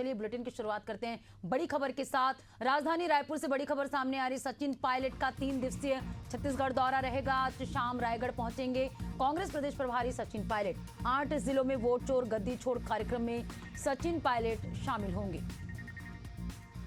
चलिए बुलेटिन की शुरुआत करते हैं बड़ी खबर के साथ। राजधानी रायपुर से बड़ी खबर सामने आ रही। सचिन पायलट का 3 दिवसीय छत्तीसगढ़ दौरा रहेगा। आज शाम रायगढ़ पहुंचेंगे कांग्रेस प्रदेश प्रभारी सचिन पायलट। 8 जिलों में वोट चोर गद्दी छोड़ कार्यक्रम में सचिन पायलट शामिल होंगे।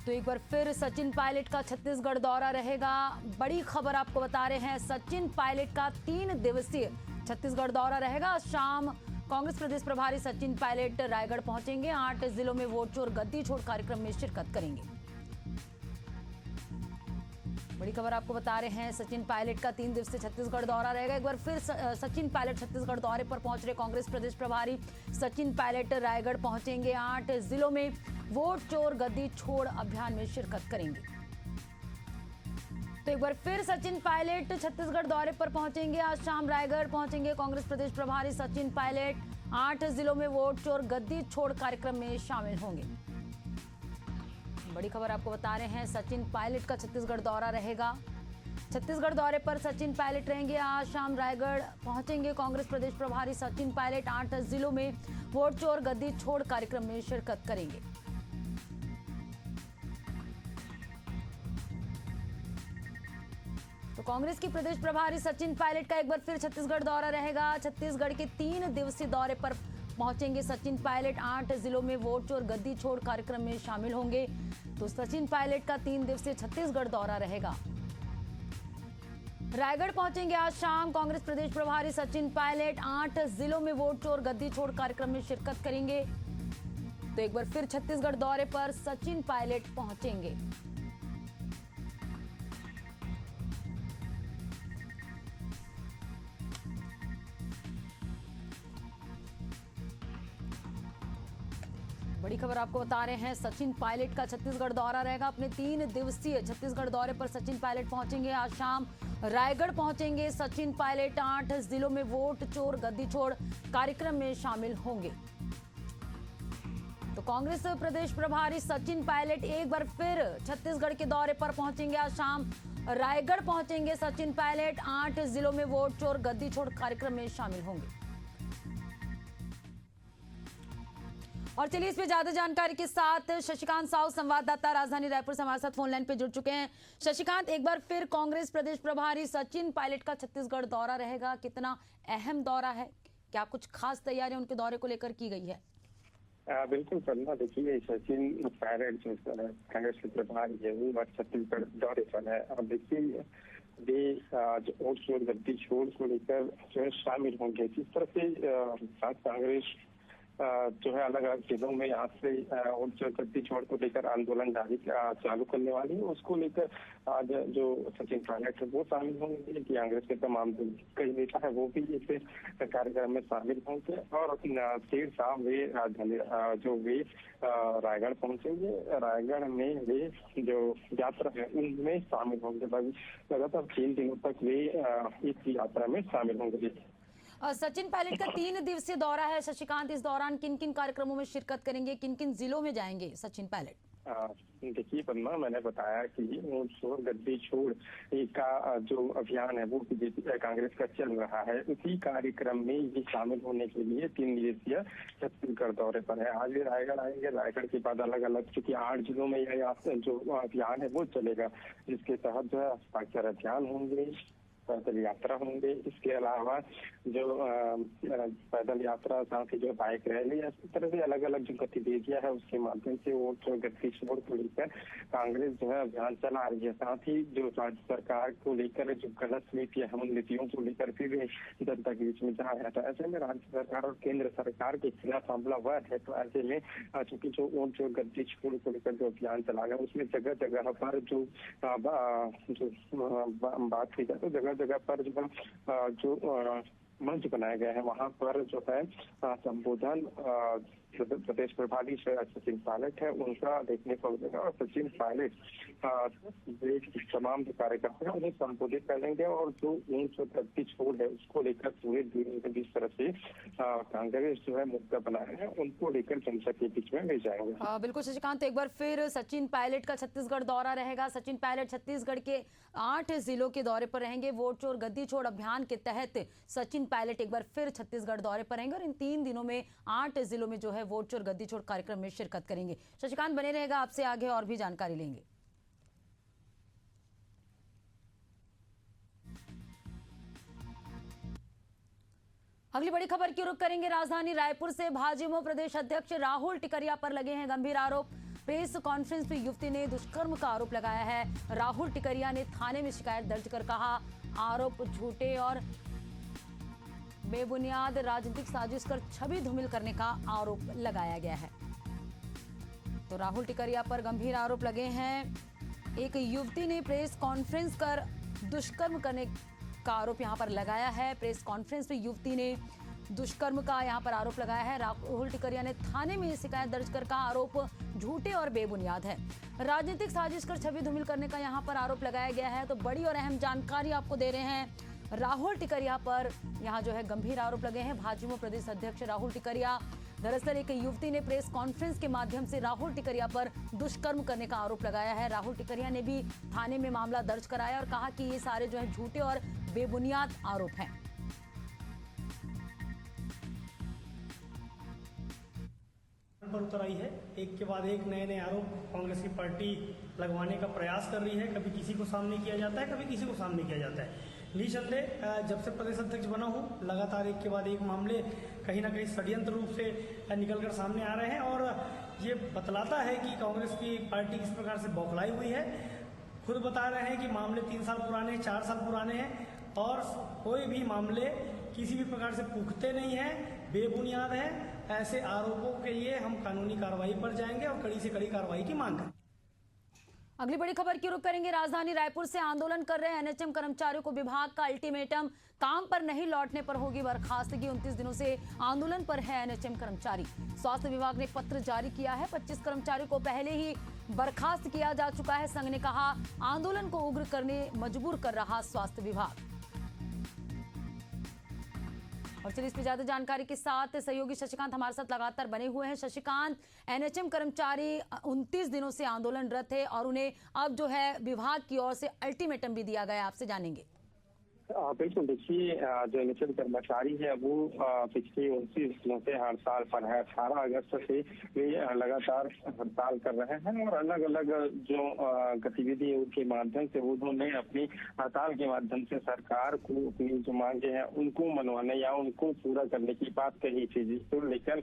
तो एक बार फिर सचिन पायलट का छत्तीसगढ़ दौरा रहेगा। बड़ी खबर आपको बता रहे हैं, सचिन पायलट का 3 दिवसीय छत्तीसगढ़ दौरा रहेगा। शाम कांग्रेस प्रदेश प्रभारी सचिन पायलट रायगढ़ पहुंचेंगे। 8 जिलों में वोट चोर गद्दी छोड़ कार्यक्रम में शिरकत करेंगे। बड़ी खबर आपको बता रहे हैं, सचिन पायलट का 3 दिवसीय छत्तीसगढ़ दौरा रहेगा। एक बार फिर सचिन पायलट छत्तीसगढ़ दौरे पर पहुंच रहे कांग्रेस प्रदेश प्रभारी सचिन पायलट रायगढ़ पहुंचेंगे। 8 जिलों में वोट चोर गद्दी छोड़ अभियान में शिरकत करेंगे। तो एक बार फिर सचिन पायलट छत्तीसगढ़ दौरे पर पहुंचेंगे। आज शाम रायगढ़ पहुंचेंगे कांग्रेस प्रदेश प्रभारी सचिन पायलट। 8 जिलों में वोट चोर गद्दी छोड़ कार्यक्रम में शामिल होंगे। बड़ी खबर आपको बता रहे हैं, सचिन पायलट का छत्तीसगढ़ दौरा रहेगा। छत्तीसगढ़ दौरे पर सचिन पायलट रहेंगे। आज शाम रायगढ़ पहुंचेंगे कांग्रेस प्रदेश प्रभारी सचिन पायलट। 8 जिलों में वोट चोर गद्दी छोड़ कार्यक्रम में शिरकत करेंगे। तो कांग्रेस की प्रदेश प्रभारी सचिन पायलट का एक बार फिर छत्तीसगढ़ दौरा रहेगा। छत्तीसगढ़ के 3 दिवसीय दौरे पर पहुंचेंगे सचिन पायलट। 8 जिलों में वोट चोर गद्दी छोड़ कार्यक्रम में शामिल होंगे। तो सचिन पायलट का 3 दिवसीय छत्तीसगढ़ दौरा रहेगा। रायगढ़ पहुंचेंगे आज शाम कांग्रेस प्रदेश प्रभारी सचिन पायलट। 8 जिलों में वोट चोर गद्दी छोड़ कार्यक्रम में शिरकत करेंगे। तो एक बार फिर छत्तीसगढ़ दौरे पर सचिन पायलट पहुंचेंगे। बड़ी खबर आपको बता रहे हैं, सचिन पायलट का छत्तीसगढ़ दौरा रहेगा। अपने 3 दिवसीय छत्तीसगढ़ दौरे पर सचिन पायलट पहुंचेंगे। आज शाम रायगढ़ पहुंचेंगे सचिन पायलट। 8 जिलों में वोट चोर गद्दी छोड़ कार्यक्रम में शामिल होंगे। तो कांग्रेस प्रदेश प्रभारी सचिन पायलट एक बार फिर छत्तीसगढ़ के दौरे पर पहुंचेंगे। आज शाम रायगढ़ पहुंचेंगे सचिन पायलट। 8 जिलों में वोट चोर गद्दी छोड़ कार्यक्रम में शामिल होंगे। और चलिए इस पे ज्यादा जानकारी के साथ शशिकांत साहू संवाददाता राजधानी रायपुर से हमारे साथ फोन लाइन पे जुड़ चुके हैं। शशिकांत, एक बार फिर कांग्रेस प्रदेश प्रभारी सचिन पायलट का छत्तीसगढ़ दौरा रहेगा। कितना अहम दौरा है, क्या कुछ खास तैयारियां उनके दौरे को लेकर की गई है? बिल्कुल पन्ना, देखिए सचिन पायलट जो कांग्रेस के प्रभारी है वो छत्तीसगढ़ दौरे पर है। अब देखिए वे जो वोट चोर गद्दी छोड़ को लेकर जो है शामिल होंगे। जिस तरह से कांग्रेस जो है अलग अलग जिलों में यहाँ से वोट चोर गद्दी छोड़ को लेकर आंदोलन जारी चालू करने वाली है, उसको लेकर आज जो सचिन पायलट है वो शामिल होंगे। कि कांग्रेस के तमाम कई नेता है वो भी इस कार्यक्रम में शामिल होंगे। और देर शाम वे राजधानी जो वे रायगढ़ पहुंचेंगे। रायगढ़ में वे जो यात्रा है उनमें शामिल होंगे। लगातार 3 दिनों तक वे इस यात्रा में शामिल होंगे। सचिन पायलट का 3 दिवसीय दौरा है। शशिकांत, इस दौरान किन किन कार्यक्रमों में शिरकत करेंगे, किन किन जिलों में जाएंगे सचिन पायलट? देखिए पन्ना, मैंने बताया कि वोट चोर गद्दी छोड़ का जो अभियान है वो बीजेपी कांग्रेस का चल रहा है। उसी कार्यक्रम में ये शामिल होने के लिए 3 दिवसीय छत्तीसगढ़ दौरे पर है। आज भी रायगढ़ आएंगे। रायगढ़ के बाद अलग अलग चूंकि 8 जिलों में यह जो अभियान है वो चलेगा, जिसके तहत जो है हस्ताक्षर अभियान होंगे, पैदल यात्रा होंगे। इसके अलावा जो पैदल यात्रा, साथ ही जो बाइक रैली, इस तरह से अलग अलग जो गतिविधियां है उसके माध्यम से वोट चोर गद्दी छोड़ को लेकर कांग्रेस जो है अभियान चला रही है। साथ ही जो राज्य सरकार को लेकर जो गलत नीतियां है उन नीतियों को लेकर फिर जनता के बीच में जा रहा था। ऐसे में राज्य सरकार और केंद्र सरकार के खिलाफ हमलावर है। तो ऐसे में चूंकि जो वोट चोर गद्दी छोड़ को लेकर जो अभियान चला गया उसमें जगह जगह पर जो बात की जाए तो जगह पर जो मंच बनाया गया है वहां पर जो है संबोधन प्रदेश प्रभारी सचिन पायलट है उनका देखने को मिलेगा। और सचिन पायलट तमाम जो कार्यकर्ता है उन्हें संबोधित करेंगे। और जो गद्दी छोड़ है उसको लेकर पूरे दिन में जिस तरह से कांग्रेस जो है मुद्दा बनाया है उनको लेकर जनता के बीच में ले जाएंगे। बिल्कुल शशिकांत, एक बार फिर सचिन पायलट का छत्तीसगढ़ दौरा रहेगा। सचिन पायलट छत्तीसगढ़ के 8 जिलों के दौरे पर रहेंगे। वोट चोर गद्दी छोड़ अभियान के तहत सचिन पायलट एक बार फिर छत्तीसगढ़ दौरे पर रहेंगे। और इन 3 दिनों में 8 जिलों में जो है है वोट चोर गद्दी छोड़ कार्यक्रम में शिरकत करेंगे। शशिकांत बने रहेगा, आपसे आगे और भी जानकारी लेंगे। अगली बड़ी खबर की रुख करेंगे राजधानी रायपुर से। भाजपा प्रदेश अध्यक्ष राहुल टिकरिया पर लगे हैं गंभीर आरोप। प्रेस कॉन्फ्रेंस में युवती ने दुष्कर्म का आरोप लगाया है। राहुल टिकरिया ने थाने में शिकायत दर्ज कर कहा, आरोप झूठे और बेबुनियाद राजनीतिक साजिश कर छवि धूमिल करने का आरोप लगाया गया है। तो राहुल टिकरिया पर गंभीर आरोप लगे हैं। एक युवती ने प्रेस कॉन्फ्रेंस कर दुष्कर्म करने का आरोप यहां पर लगाया है। प्रेस कॉन्फ्रेंस में युवती ने दुष्कर्म का यहां पर आरोप लगाया है। राहुल टिकरिया ने थाने में शिकायत दर्ज कर कहा, आरोप झूठे और बेबुनियाद है। राजनीतिक साजिश कर छवि धूमिल करने का यहां पर आरोप लगाया गया है। तो बड़ी और अहम जानकारी आपको दे रहे हैं। राहुल टिकरिया पर यहां जो है गंभीर आरोप लगे हैं। भाजपा प्रदेश अध्यक्ष राहुल टिकरिया, दरअसल एक युवती ने प्रेस कॉन्फ्रेंस के माध्यम से राहुल टिकरिया पर दुष्कर्म करने का आरोप लगाया है। राहुल टिकरिया ने भी थाने में मामला दर्ज कराया और कहा कि ये सारे जो है झूठे और बेबुनियाद आरोप हैं। पर उतर आई है, एक के बाद एक नए नए आरोप कांग्रेस की पार्टी लगवाने का प्रयास कर रही है। कभी किसी को सामने किया जाता है, कभी किसी को सामने किया जाता है। निसंदेह जब से प्रदेश अध्यक्ष बना हूँ, लगातार एक के बाद एक मामले कहीं ना कहीं षड्यंत्र रूप से निकलकर सामने आ रहे हैं और ये बतलाता है कि कांग्रेस की पार्टी किस प्रकार से बौखलाई हुई है। खुद बता रहे हैं कि मामले 3 साल पुराने, 4 साल पुराने हैं और कोई भी मामले किसी भी प्रकार से पुख्ते नहीं है, बेबुनियाद है। ऐसे आरोपों के लिए हम कानूनी कार्रवाई पर जाएंगे और कड़ी से कड़ी कार्रवाई की मांग करेंगे। अगली बड़ी खबर की रुख करेंगे राजधानी रायपुर से। आंदोलन कर रहे एनएचएम कर्मचारियों को विभाग का अल्टीमेटम, काम पर नहीं लौटने पर होगी बर्खास्तगी। 29 दिनों से आंदोलन पर है एनएचएम कर्मचारी। स्वास्थ्य विभाग ने पत्र जारी किया है। 25 कर्मचारियों को पहले ही बर्खास्त किया जा चुका है। संघ ने कहा, आंदोलन को उग्र करने मजबूर कर रहा स्वास्थ्य विभाग। और चलिए इस पर ज्यादा जानकारी के साथ सहयोगी शशिकांत हमारे साथ लगातार बने हुए हैं। शशिकांत, एनएचएम कर्मचारी 29 दिनों से आंदोलनरत है और उन्हें अब जो है विभाग की ओर से अल्टीमेटम भी दिया गया है, आपसे जानेंगे। बिल्कुल, देखिए जो एनएचएम कर्मचारी है वो पिछले 29 दिनों से हड़ताल पर है। 18 अगस्त से वे लगातार हड़ताल कर रहे हैं और अलग अलग जो गतिविधि है उनके माध्यम से उन्होंने अपनी हड़ताल के माध्यम से सरकार को अपनी जो मांगे हैं उनको मनवाने या उनको पूरा करने की बात कही थी, जिसको लेकर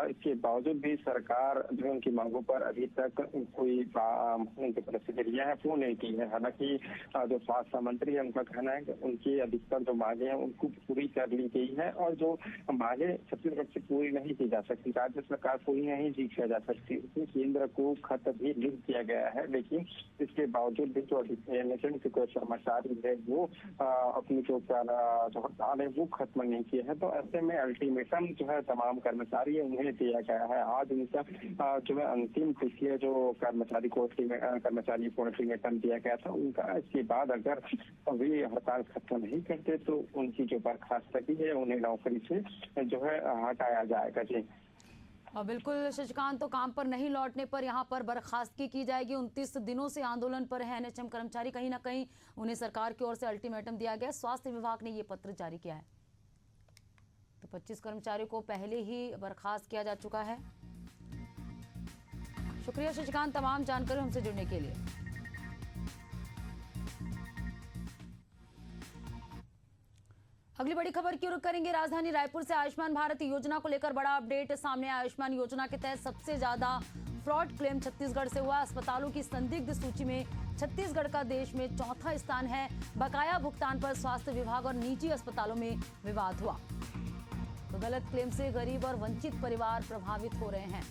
इसके बावजूद भी सरकार जो उनकी मांगों पर अभी तक कोई उनकी प्रतिक्रिया है वो नहीं की है। हालांकि जो स्वास्थ्य मंत्री है उनका कहना है कि उनकी अधिकतर जो मांगे हैं उनको पूरी कर ली गई है और जो मांगे छत्तीसगढ़ से पूरी नहीं की जा सकती, राज्य सरकार पूरी नहीं किया जा सकती, उसमें केंद्र को खत भी लिख दिया गया है। लेकिन इसके बावजूद भी जो एनएचएम के कुछ कर्मचारी है वो अपनी जो हड़ताल है वो खत्म नहीं किए हैं। तो ऐसे में अल्टीमेटम जो है तमाम कर्मचारी है उन्हें दिया गया है। आज उनका जो है अंतिम तिथि है जो कर्मचारी को अल्टीमेटम दिया गया था उनका। इसके बाद अगर वे हड़ताल खत्म नहीं करते तो उनकी जो बर्खास्तगी है उन्हें नौकरी से जो है हटाया जाएगा। जी और बिल्कुल शशिकांत, तो काम पर नहीं लौटने पर यहाँ पर बर्खास्तगी की जाएगी। 29 दिनों से आंदोलन पर है एनएचएम कर्मचारी, कहीं ना कहीं उन्हें सरकार की ओर से अल्टीमेटम दिया गया। स्वास्थ्य विभाग ने ये पत्र जारी किया है। तो 25 कर्मचारियों को पहले ही बर्खास्त किया जा चुका है। शुक्रिया शशिकांत तमाम जानकारी हमसे जुड़ने के लिए। अगली बड़ी खबर की रुख करेंगे राजधानी रायपुर से। आयुष्मान भारत योजना को लेकर बड़ा अपडेट सामने आया। आयुष्मान योजना के तहत सबसे ज्यादा फ्रॉड क्लेम छत्तीसगढ़ से हुआ। अस्पतालों की संदिग्ध सूची में छत्तीसगढ़ का देश में 4था स्थान है। बकाया भुगतान पर स्वास्थ्य विभाग और निजी अस्पतालों में विवाद हुआ। तो गलत क्लेम से गरीब और वंचित परिवार प्रभावित हो रहे हैं।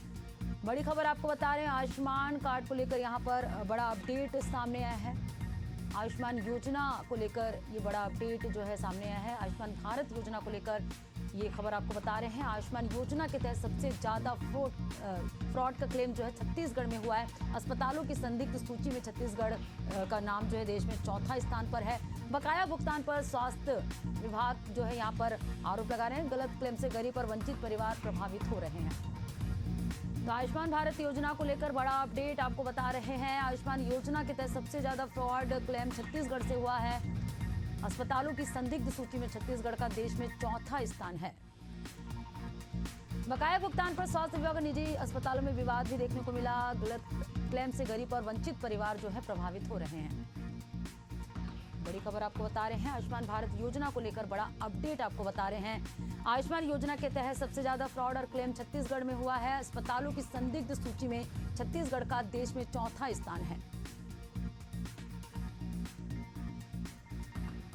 बड़ी खबर आपको बता रहे हैं, आयुष्मान कार्ड को लेकर यहाँ पर बड़ा अपडेट सामने आया है। आयुष्मान योजना को लेकर ये बड़ा अपडेट जो है सामने आया है। आयुष्मान भारत योजना को लेकर ये खबर आपको बता रहे हैं। आयुष्मान योजना के तहत सबसे ज्यादा फ्रॉड का क्लेम जो है छत्तीसगढ़ में हुआ है। अस्पतालों की संदिग्ध सूची में छत्तीसगढ़ का नाम जो है देश में 4था स्थान पर है। बकाया भुगतान पर स्वास्थ्य विभाग जो है यहाँ पर आरोप लगा रहे हैं। गलत क्लेम से गरीब और वंचित परिवार प्रभावित हो रहे हैं। तो आयुष्मान भारत योजना को लेकर बड़ा अपडेट आपको बता रहे हैं। आयुष्मान योजना के तहत सबसे ज्यादा फ्रॉड क्लेम छत्तीसगढ़ से हुआ है। अस्पतालों की संदिग्ध सूची में छत्तीसगढ़ का देश में 4था स्थान है। बकाया भुगतान पर स्वास्थ्य विभाग और निजी अस्पतालों में विवाद भी देखने को मिला। गलत क्लेम से गरीब और वंचित परिवार जो है प्रभावित हो रहे हैं। बड़ी खबर आपको बता रहे हैं, आयुष्मान भारत योजना को लेकर बड़ा अपडेट आपको बता रहे हैं। आयुष्मान योजना के तहत सबसे ज्यादा फ्रॉड और क्लेम छत्तीसगढ़ में हुआ है। अस्पतालों की संदिग्ध सूची में छत्तीसगढ़ का देश में चौथा स्थान है।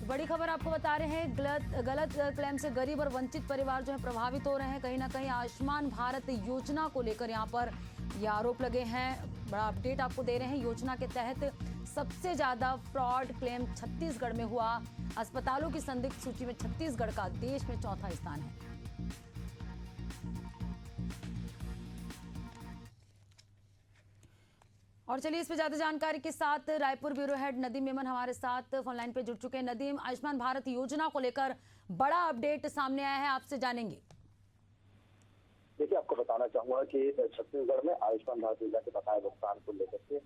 बड़ी खबर आपको बता रहे हैं, गलत क्लेम से गरीब और वंचित परिवार जो है प्रभावित हो रहे हैं। कहीं ना कहीं आयुष्मान भारत योजना को लेकर यहां पर ये आरोप लगे हैं। बड़ा अपडेट आपको दे रहे हैं। योजना के तहत सबसे ज्यादा फ्रॉड क्लेम छत्तीसगढ़ में हुआ। अस्पतालों की संदिग्ध सूची में छत्तीसगढ़ का देश में चौथा स्थान है। और चलिए इस पे ज्यादा जानकारी के साथ रायपुर ब्यूरो हेड नदीम मेमन हमारे साथ फोन लाइन पे जुड़ चुके हैं। नदीम, आयुष्मान भारत योजना को लेकर बड़ा अपडेट सामने आया है, आपसे जानेंगे। देखिए, आपको बताना चाहूंगा कि छत्तीसगढ़ में आयुष्मान भारत योजना के बकाया भुगतान को लेकर के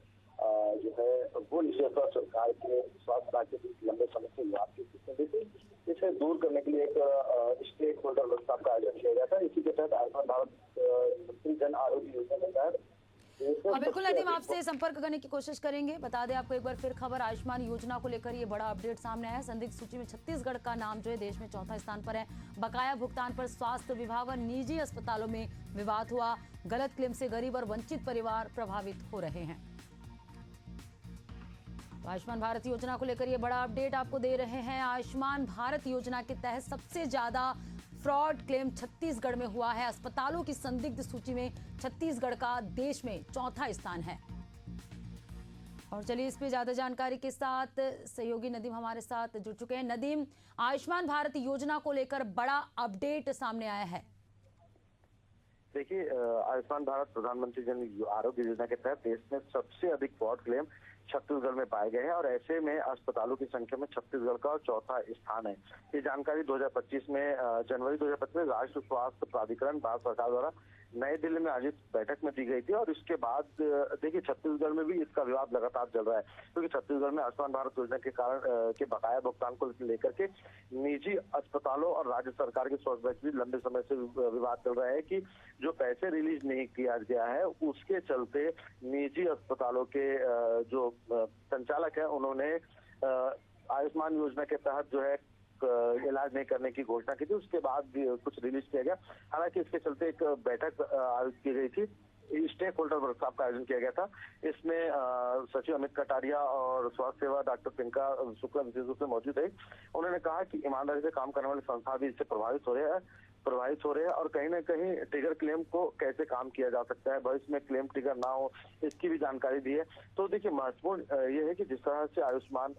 जो है वो निजी और सरकार के स्वास्थ्य विभाग के बीच लंबे समय से विवाद की स्थिति थी। इसे दूर करने के लिए एक स्टेक होल्डर वर्कशॉप का आयोजन किया गया था। इसी के तहत आयुष्मान भारत जन आरोग्य योजना के तहत बिल्कुल नदीम, आपसे संपर्क करने की कोशिश करेंगे। बता दें आपको एक बार फिर खबर, आयुष्मान योजना को लेकर ये बड़ा अपडेट सामने आया है। संदिग्ध सूची में छत्तीसगढ़ का नाम जो है देश में चौथा स्थान पर है। बकाया भुगतान पर स्वास्थ्य विभाग और निजी अस्पतालों में विवाद हुआ। गलत क्लेम से गरीब और वंचित परिवार प्रभावित हो रहे हैं। तो आयुष्मान भारत योजना को लेकर ये बड़ा अपडेट आपको दे रहे हैं। आयुष्मान भारत योजना के तहत सबसे ज्यादा फ्रॉड क्लेम छत्तीसगढ़ में हुआ है। अस्पतालों की संदिग्ध सूची में छत्तीसगढ़ का देश में चौथा स्थान है। और चलिए इस पे ज्यादा जानकारी के साथ सहयोगी नदीम हमारे साथ जुड़ चुके हैं। नदीम, आयुष्मान भारत योजना को लेकर बड़ा अपडेट सामने आया है। देखिए, आयुष्मान भारत प्रधानमंत्री जन आरोग्य योजना के तहत देश में सबसे अधिक फ्रॉड क्लेम छत्तीसगढ़ में पाए गए हैं और ऐसे में अस्पतालों की संख्या में छत्तीसगढ़ का चौथा स्थान है। ये जानकारी 2025 में जनवरी 2025 में राष्ट्रीय स्वास्थ्य प्राधिकरण भारत सरकार द्वारा नई दिल्ली में आयोजित बैठक में दी गई थी। और इसके बाद देखिए, छत्तीसगढ़ में भी इसका विवाद लगातार चल रहा है, क्योंकि छत्तीसगढ़ में आयुष्मान भारत योजना के कारण के बकाया भुगतान को लेकर के निजी अस्पतालों और राज्य सरकार के स्वास्थ्य विभाग के लंबे समय से विवाद चल रहा है कि जो पैसे रिलीज नहीं किया गया है उसके चलते निजी अस्पतालों के जो संचालक है उन्होंने आयुष्मान योजना के तहत जो है इलाज नहीं करने की घोषणा की थी। उसके बाद भी कुछ रिलीज किया गया। हालांकि इसके चलते एक बैठक आयोजित की गई थी, स्टेक होल्डर वर्कशॉप का आयोजन किया गया था। इसमें सचिव अमित कटारिया और स्वास्थ्य सेवा डॉक्टर पिंका शुक्ला विशेष रूप से मौजूद है। उन्होंने कहा कि ईमानदारी से काम करने वाले संस्था भी इससे प्रभावित हो रहे हैं और कहीं ना कहीं ट्रिगर क्लेम को कैसे काम किया जा सकता है, भविष्य में क्लेम ट्रिगर ना हो, इसकी भी जानकारी दी है। तो देखिए, महत्वपूर्ण ये है कि जिस तरह से आयुष्मान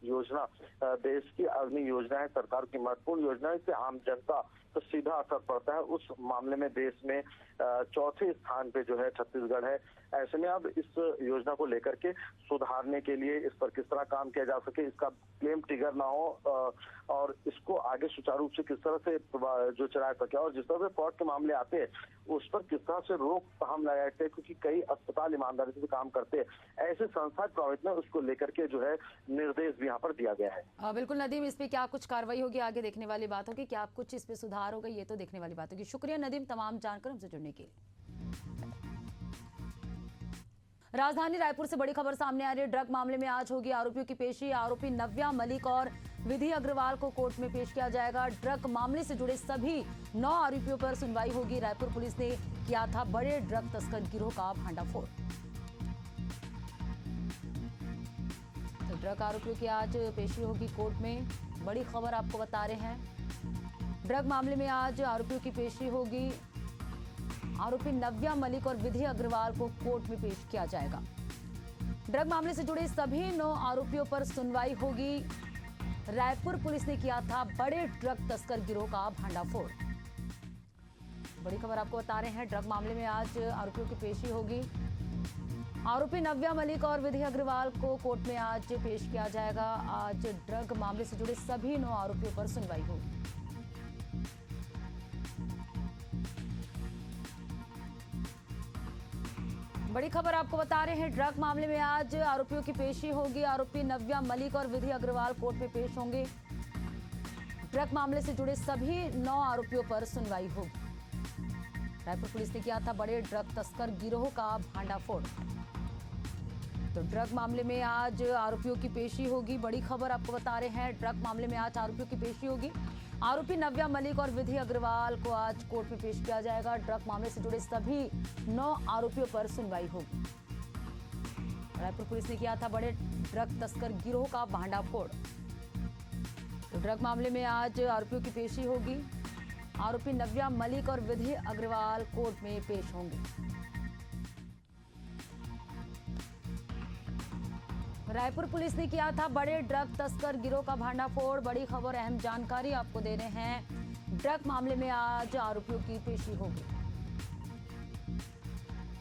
योजना देश की अग्नि योजना है, सरकार की महत्वपूर्ण योजना है, इससे आम जनता तो सीधा असर पड़ता है। उस मामले में देश में चौथे स्थान पे जो है छत्तीसगढ़ है। ऐसे में अब इस योजना को लेकर के सुधारने के लिए इस पर किस तरह काम किया जा सके, इसका क्लेम ट्रिगर ना हो और इसको आगे सुचारू रूप से किस तरह से जो चला सके, और जिस तरह से फ्रॉड के मामले आते हैं उस पर किस तरह से रोक हम लगाते हैं, क्योंकि कई अस्पताल ईमानदारी से काम करते हैं। ऐसे संस्था प्रभावित में उसको लेकर के जो है निर्देश भी यहाँ पर दिया गया है। बिल्कुल नदीम, इस पे क्या कुछ कार्रवाई होगी आगे देखने वाली बात होगी, क्या कुछ इस पे सुधार होगा ये तो देखने वाली बात होगी। शुक्रिया नदीम तमाम जानकर हमसे जुड़ने के लिए। राजधानी रायपुर से बड़ी खबर सामने आ रही है। ड्रग मामले में आज होगी आरोपियों की पेशी। आरोपी नव्या मलिक और विधि अग्रवाल को कोर्ट में पेश किया जाएगा। ड्रग मामले से जुड़े सभी 9 आरोपियों पर सुनवाई होगी। रायपुर पुलिस ने किया था बड़े ड्रग तस्कर गिरोह का भंडाफोड़। तो ड्रग आरोपियों की आज पेशी होगी कोर्ट में। बड़ी खबर आपको बता रहे हैं, ड्रग मामले में आज आरोपियों की पेशी होगी। आरोपी नव्या मलिक और विधि अग्रवाल को कोर्ट में पेश किया जाएगा। ड्रग मामले से जुड़े सभी 9 आरोपियों पर सुनवाई होगी। रायपुर पुलिस ने किया था बड़े ड्रग तस्कर गिरोह का भंडाफोड़। बड़ी खबर आपको बता रहे हैं, ड्रग मामले में आज आरोपियों की पेशी होगी। आरोपी नव्या मलिक और विधि अग्रवाल को कोर्ट में आज पेश किया जाएगा। आज ड्रग मामले से जुड़े सभी 9 आरोपियों पर सुनवाई होगी। बड़ी खबर आपको बता रहे हैं, ड्रग मामले में आज आरोपियों की पेशी होगी। आरोपी नव्या मलिक और विधि अग्रवाल कोर्ट में पेश होंगे। ड्रग मामले से जुड़े सभी 9 आरोपियों पर सुनवाई होगी। रायपुर पुलिस ने किया था बड़े ड्रग तस्कर गिरोह का भांडाफोड़। तो ड्रग मामले में आज आरोपियों की पेशी होगी। बड़ी खबर आपको बता रहे हैं, ड्रग मामले में आज आरोपियों की पेशी होगी। आरोपी नव्या मलिक और विधि अग्रवाल को आज कोर्ट में पेश किया जाएगा। ड्रग मामले से जुड़े सभी 9 आरोपियों पर सुनवाई होगी। रायपुर पुलिस ने किया था बड़े ड्रग तस्कर गिरोह का भांडाफोड़। तो ड्रग मामले में आज आरोपियों की पेशी होगी। आरोपी नव्या मलिक और विधि अग्रवाल कोर्ट में पेश होंगे। रायपुर पुलिस ने किया था बड़े ड्रग तस्कर गिरोह का भांडाफोड़। बड़ी खबर, अहम जानकारी आपको दे रहे हैं। ड्रग मामले में आज आरोपियों की पेशी होगी।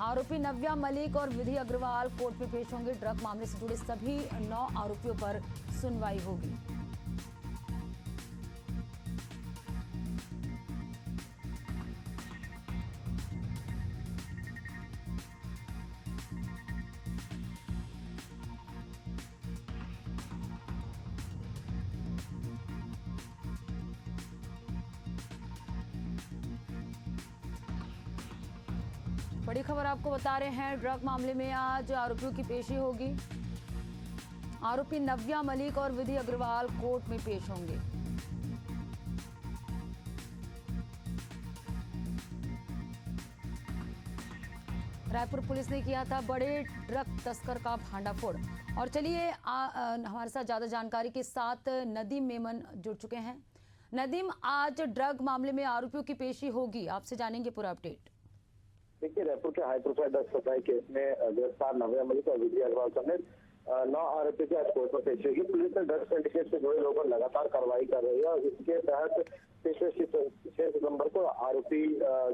आरोपी नव्या मलिक और विधि अग्रवाल कोर्ट में पेश होंगे। ड्रग मामले से जुड़े सभी 9 आरोपियों पर सुनवाई होगी। बड़ी खबर आपको बता रहे हैं, ड्रग मामले में आज आरोपियों की पेशी होगी। आरोपी नव्या मलिक और विधि अग्रवाल कोर्ट में पेश होंगे। रायपुर पुलिस ने किया था बड़े ड्रग तस्कर का भांडाफोड़। और चलिए हमारे साथ ज्यादा जानकारी के साथ नदीम मेमन जुड़ चुके हैं। नदीम, आज ड्रग मामले में आरोपियों की पेशी होगी, आपसे जानेंगे पूरा अपडेट। देखिए, रायपुर के high profile drug supply case में गिरफ्तार नव्या मलिक और विधि अग्रवाल समेत 9 आरोपी की आज कोर्ट में पेश होगी। पुलिस ने ड्रग सिंडिकेट से जुड़े लोगों पर लगातार कार्रवाई कर रही है और इसके तहत पिछले 6 सितंबर को आरोपी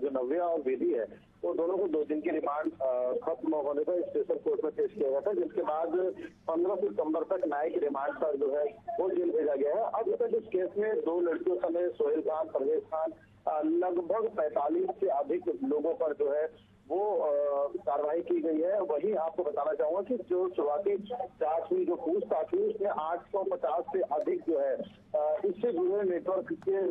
जो नव्या और विधि है वो दोनों को 2 दिन की रिमांड खत्म होने पर स्पेशल कोर्ट में पेश किया गया था, जिसके बाद 15 सितंबर तक न्यायिक रिमांड पर जो है वो जेल भेजा गया है। अब तक इस केस में 2 लड़कियों समेत सोहेल खान, परवेज खान, लगभग 45 से अधिक लोगों पर जो है वो कार्रवाई की गई है। वहीं आपको बताना चाहूंगा कि जो शुरुआती जांच हुई, जो पूछताछ हुई, उसमें 850 से अधिक जो है इससे जुड़े नेटवर्क के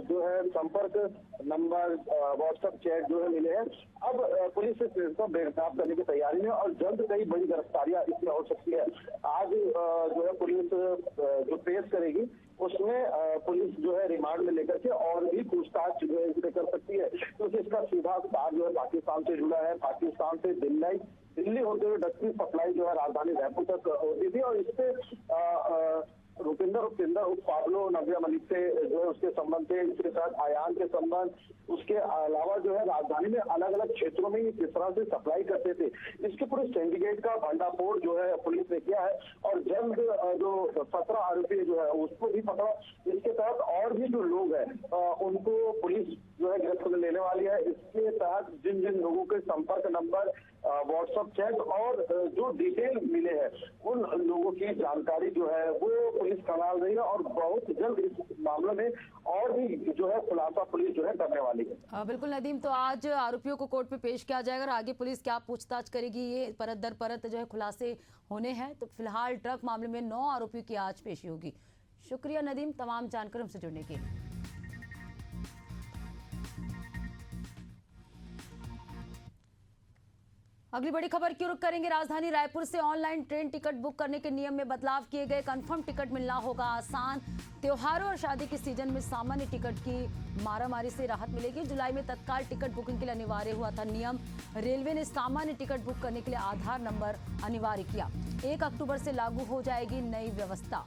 जो है संपर्क नंबर, व्हाट्सएप चैट जो है मिले हैं। अब पुलिस इस केस को बेनकाब करने की तैयारी में और जल्द कई बड़ी गिरफ्तारियां इसमें हो सकती है। आज जो है पुलिस जो पेश करेगी उसमें पुलिस जो है रिमांड में लेकर के और भी पूछताछ जो है इसमें कर सकती है, क्योंकि इसका सीधा तार जो है पाकिस्तान से जुड़ा है। पाकिस्तान से दिल्ली होते हुए ड्रग्स की सप्लाई जो है राजधानी रायपुर तक होती थी और इससे रुपिंदर उर्फ पाब्लो नव्या मलिक से जो है उसके संबंध थे। इसके साथ आयान के संबंध, उसके अलावा जो है राजधानी में अलग अलग क्षेत्रों में किस तरह से सप्लाई करते थे, इसके पूरे सिंडिकेट का भंडाफोड़ जो है पुलिस ने किया है। और जल्द जो 17 आरोपी जो है उसको भी पकड़ा। इसके तहत और भी जो लोग हैं उनको पुलिस जो है गिरफ्त में लेने वाली है। इसके तहत जिन जिन लोगों के संपर्क नंबर, व्हाट्सएप चैट और जो डिटेल मिले हैं उन लोगों की जानकारी जो है वो पुलिस संभाल रही है और बहुत जल्द इस मामले में और भी जो है खुलासा पुलिस जो है करने वाली है। बिल्कुल नदीम, तो आज आरोपियों को कोर्ट में पेश किया जाएगा और आगे पुलिस क्या पूछताछ करेगी ये परत दर परत जो है खुलासे होने हैं। तो फिलहाल ड्रग मामले में 9 आरोपियों की आज पेशी होगी। शुक्रिया नदीम तमाम जानकारी हमसे जुड़ने के लिए। अगली बड़ी खबर की रुख करेंगे राजधानी रायपुर से। ऑनलाइन ट्रेन टिकट बुक करने के नियम में बदलाव किए गए। कंफर्म टिकट मिलना होगा आसान। त्योहारों और शादी के सीजन में सामान्य टिकट की मारामारी से राहत मिलेगी। जुलाई में तत्काल टिकट बुकिंग के लिए अनिवार्य हुआ था नियम। रेलवे ने सामान्य टिकट बुक करने के लिए आधार नंबर अनिवार्य किया। 1 अक्टूबर से लागू हो जाएगी नई व्यवस्था।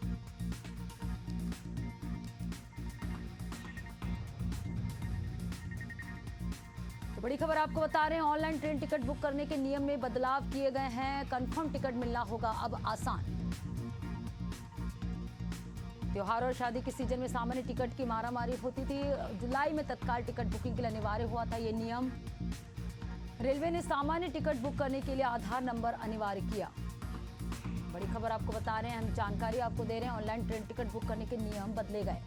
बड़ी खबर आपको बता रहे हैं, ऑनलाइन ट्रेन टिकट बुक करने के नियम में बदलाव किए गए हैं। कंफर्म टिकट मिलना होगा अब आसान। त्योहार और शादी के सीजन में सामान्य टिकट की मारामारी होती थी। जुलाई में तत्काल टिकट बुकिंग के लिए अनिवार्य हुआ था ये नियम। रेलवे ने सामान्य टिकट बुक करने के लिए आधार नंबर अनिवार्य किया। बड़ी खबर आपको बता रहे हैं, हम जानकारी आपको दे रहे हैं, ऑनलाइन ट्रेन टिकट बुक करने के नियम बदले गए।